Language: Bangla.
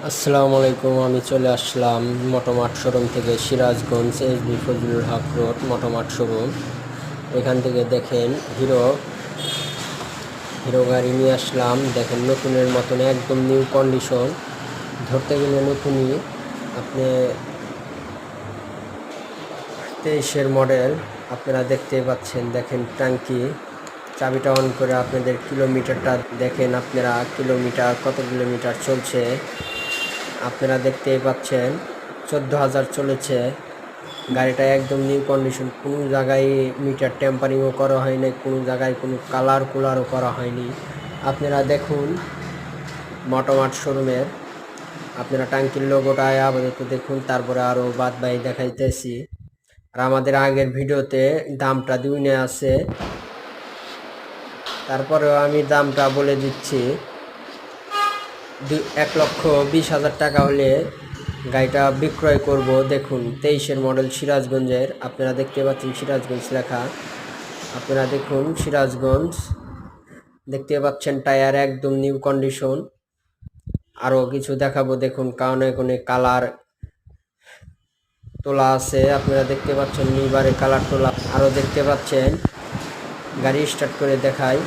আসসালামু আলাইকুম। আমি চলে আসলাম মোটোমার্ট শোরুম থেকে, সিরাজগঞ্জ এসবি ফজলুল হক রোড মোটোমার্ট শোরুম। এখান থেকে দেখেন হিরো হিরো গাড়ি নিয়ে আসলাম। দেখেন নতুনের মতন একদম নিউ কন্ডিশন, ধরতে গেলে নতুনই। আপনি 23-এর মডেল, আপনারা দেখতে পাচ্ছেন। দেখেন ট্যাঙ্কি, চাবিটা অন করে আপনাদের কিলোমিটারটা দেখেন। আপনারা কিলোমিটার কত কিলোমিটার চলছে আপনারা দেখতেই পাচ্ছেন। 14,000 চলেছে। গাড়িটা একদম নিউ কন্ডিশন, কোনো জায়গায় মিটার টেম্পারিংও করা হয়নি, কোনো জায়গায় কোনো কালার কুলারও করা হয়নি। আপনারা দেখুন মোটোমার্ট শোরুমের, আপনারা ট্যাঙ্কির লোগোটা আপাতত দেখুন, তারপরে আরও বাদ বাই দেখাইতেছি। আর আমাদের আগের ভিডিওতে দামটা দুইনে আছে, তারপরেও আমি দামটা বলে দিচ্ছি। 1,20,000 টাকা হলে গাড়িটা বিক্রয় করব। দেখুন 23-এর মডেল, সিরাজগঞ্জের। আপনারা দেখতে পাচ্ছেন সিরাজগঞ্জ লেখা। আপনারা দেখুন সিরাজগঞ্জ দেখতে পাচ্ছেন। টায়ার একদম নিউ কন্ডিশন। আরও কিছু দেখাবো, দেখুন কারণে কোনো কালার তোলা আছে। আপনারা দেখতে পাচ্ছেন নিবারে কালার তোলা। আরও দেখতে পাচ্ছেন, গাড়ি স্টার্ট করে দেখাই।